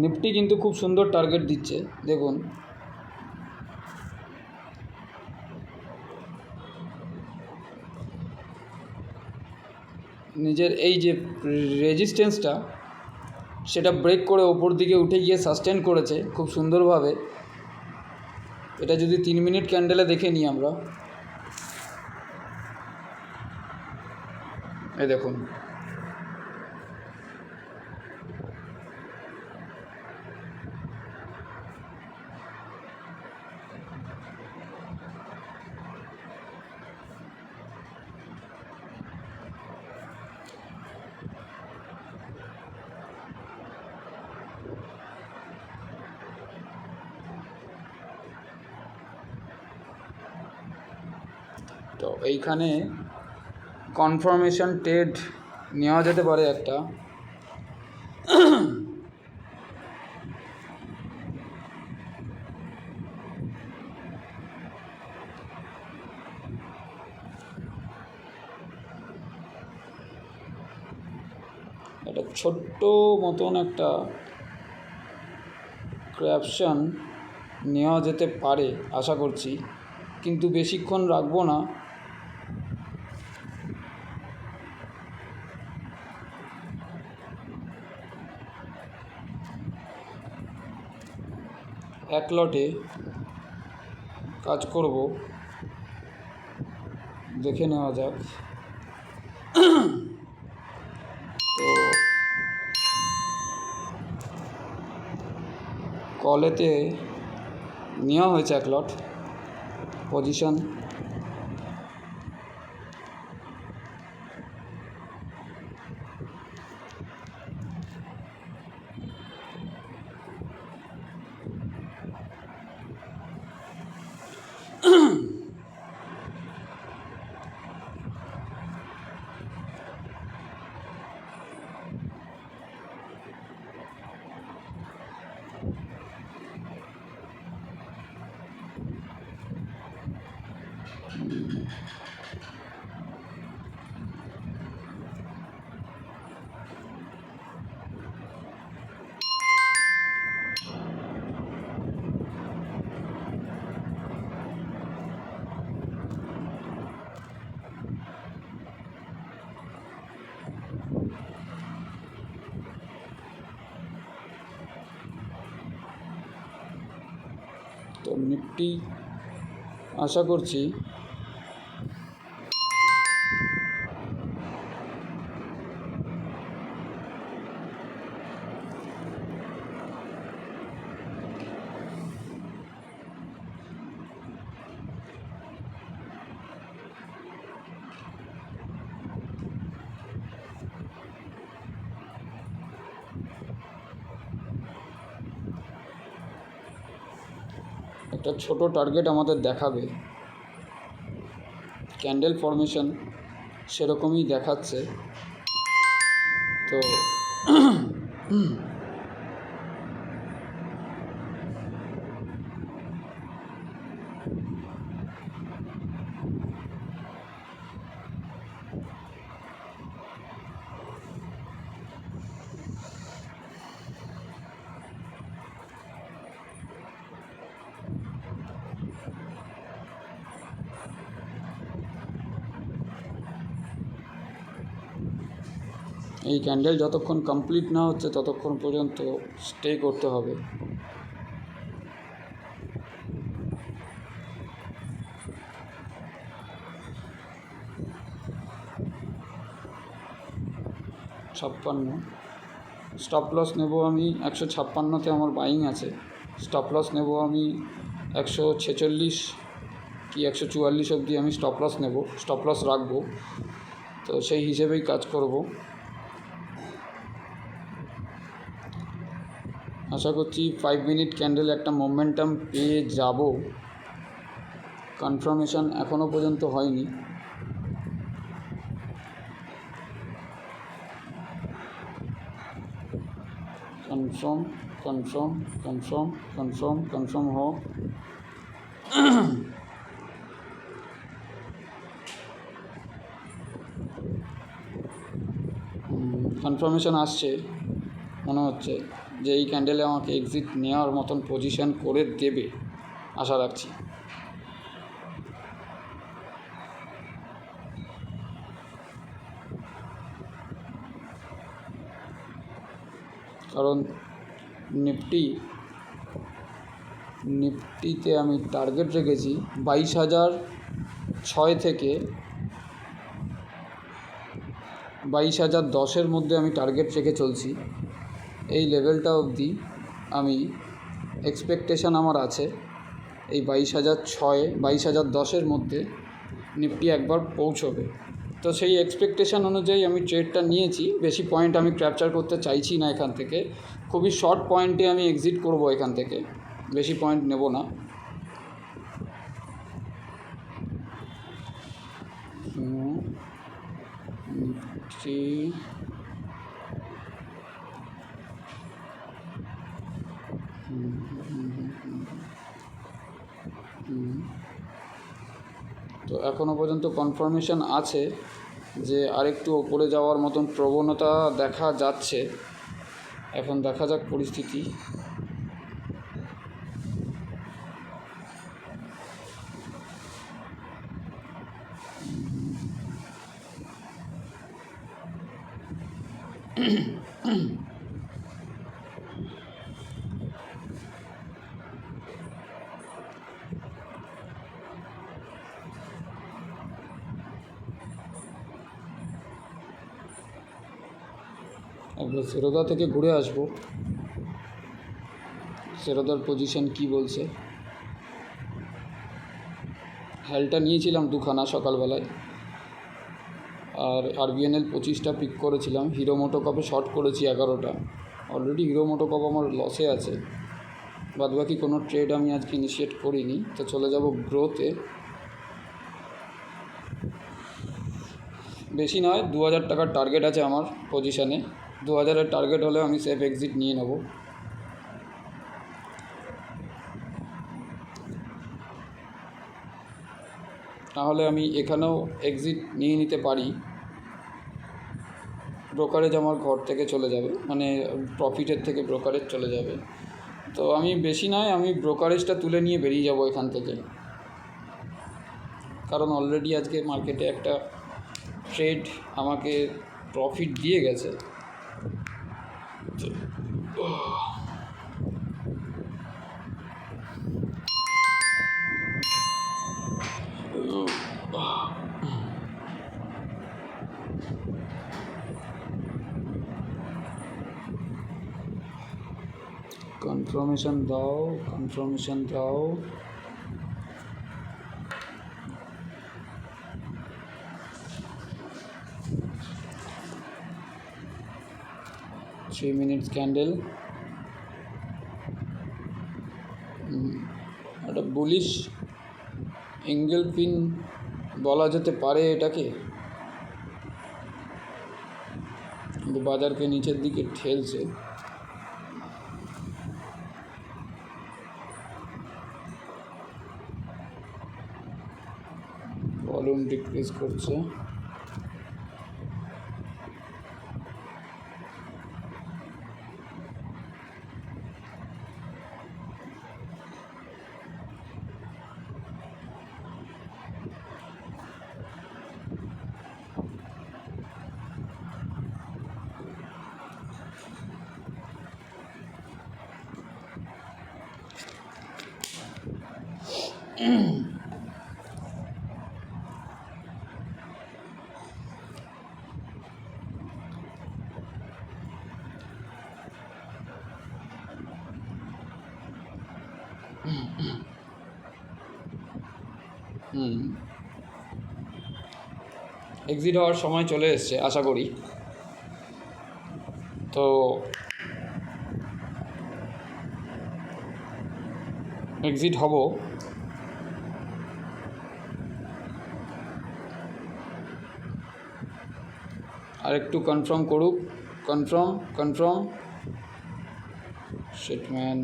Nifty কিন্তু খুব সুন্দর টার্গেট দিচ্ছে, দেখুন নিজের এই যে রেজিস্ট্যান্সটা সেটা ব্রেক করে ওপর দিকে উঠে গিয়ে সাস্টেন করেছে খুব সুন্দরভাবে। এটা যদি 3 মিনিট ক্যান্ডেলে দেখে নিই আমরা, এই দেখুন তো এইখানে কনফার্মেশন ট্রেড নেওয়া যেতে পারে একটা। একটা ছোট্ট মতন একটা ক্র্যাপশন নেওয়া যেতে পারে আশা করছি, কিন্তু বেশিক্ষণ রাখবো না। এক লটে কাজ করব, দেখে নেওয়া যাক। তো কলেতে নেওয়া হয়েছে এক লট পজিশন। তো নিফটি আশা করছি একটা ছোট টার্গেট আমাদের দেখাবে। ক্যান্ডেল ফরমেশন সেরকমই দেখাচ্ছে। তো এই ক্যান্ডেল যতক্ষণ কমপ্লিট না হচ্ছে ততক্ষণ পর্যন্ত স্টে করতে হবে। ছাপ্পান্ন স্টপ লস নেব আমি 156তে, আমার বাইং আছে। স্টপ লস নেব আমি 146 কি 144 অবধি আমি স্টপ লস নেব, স্টপ লস রাখবো। তো সেই হিসেবেই কাজ করব। আশা করছি 5 মিনিট ক্যান্ডেল একটা মোমেন্টাম পেয়ে যাব। কনফার্মেশন এখনও পর্যন্ত হয়নি। Confirm confirm confirm confirm confirm হোক। কনফার্মেশন আসছে মনে হচ্ছে। যে এই ক্যান্ডেলে আমাকে এক্সিট নেওয়ার মতন পজিশন করে দেবে, আশা রাখছি। কারণ নিফটিতে আমি টার্গেট রেখেছি 22,006 থেকে 22,010 মধ্যে আমি টার্গেট রেখে চলছি। এই লেভেলটা অবধি আমি এক্সপেকটেশান আমার আছে এই 22,010 মধ্যে নিফটি একবার পৌঁছবে। তো সেই এক্সপেকটেশান অনুযায়ী আমি ট্রেডটা নিয়েছি। বেশি পয়েন্ট আমি ক্যাপচার করতে চাইছি না এখান থেকে, খুবই শর্ট পয়েন্টে আমি এক্সিট করব এখান থেকে, বেশি পয়েন্ট নেব না। নিফটি তো এখনও পর্যন্ত কনফার্মেশন আছে যে আরেকটু ওপরে যাওয়ার মতন প্রবণতা দেখা যাচ্ছে। এখন দেখা যাক পরিস্থিতি। একবার সেরোদা থেকে ঘুরে আসবো, সেরোদার পজিশন কি বলছে। হ্যালটা নিয়েছিলাম দুখানা সকালবেলায়, আর আরবিএনএল 25টা পিক করেছিলাম। হিরো মোটোকপে শর্ট করেছি 11টা। অলরেডি হিরো মোটোকপ আমার লসে আছে, বাদবাকি কোনো ট্রেড আমি আজকে ইনিশিয়েট করিনি। তো চলে যাব গ্রোতে। বেশি নয়, 2,000 টাকার টার্গেট আছে আমার পজিশানে। 2,000-এর টার্গেট হলে আমি সেফ এক্সিট নিয়ে নেব। তাহলে আমি এখানেও এক্সিট নিয়ে নিতে পারি। ব্রোকারেজ আমার ঘর থেকে চলে যাবে, মানে প্রফিটের থেকে ব্রোকারেজ চলে যাবে। তো আমি বেশি নয়, আমি ব্রোকারেজটা তুলে নিয়ে বেরিয়ে যাব এখান থেকে। কারণ অলরেডি আজকে মার্কেটে একটা ট্রেড আমাকে প্রফিট দিয়ে গেছে। কনফার্মেশন দাও, কনফার্মেশন দাও। থ্রি মিনিটস ক্যান্ডেল, একটা বুলিশ এঙ্গেল পিন বলা যেতে পারে এটাকে, কিন্তু বাজারকে নিচের দিকে ঠেলছে। ভলিউম ডিক্রিজ করছে। এক্সিট হওয়ার সময় চলে এসছে আশা করি। তো এক্সিট হব। আর একটু কনফার্ম করুক, কনফার্ম শিটম্যান।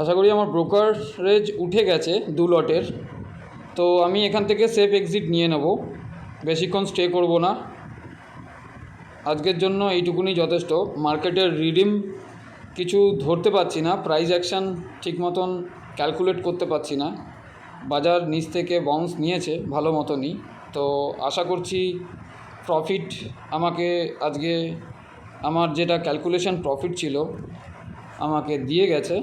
আশা করি আমার ব্রোকারেজ উঠে গেছে 2 লটের। তো আমি এখান থেকে সেফ এক্সিট নিয়ে নেব, বেশিক্ষণ স্টে করব না। আজকের জন্য এইটুকুনি যথেষ্ট। মার্কেটের রিডিম কিছু ধরতে পারছি না, প্রাইস অ্যাকশান ঠিক মতন ক্যালকুলেট করতে পারছি না। বাজার নিচ থেকে বাউন্স নিয়েছে ভালো মতনই, তো আশা করছি প্রফিট আমাকে আজকে আমার যেটা ক্যালকুলেশন প্রফিট ছিল আমাকে দিয়ে গেছে,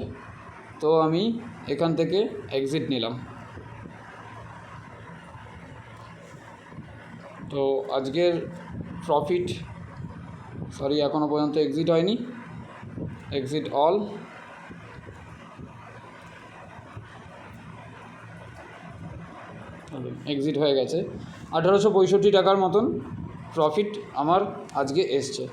তো আমি এখান থেকে এক্সিট নিলাম। তো আজকের প্রফিট এখনও পর্যন্ত এক্সিট হয়নি, এক্সিট অল। এক্সিট হয়ে গেছে। 1865 টাকার মতন প্রফিট আমার আজকে এসছে।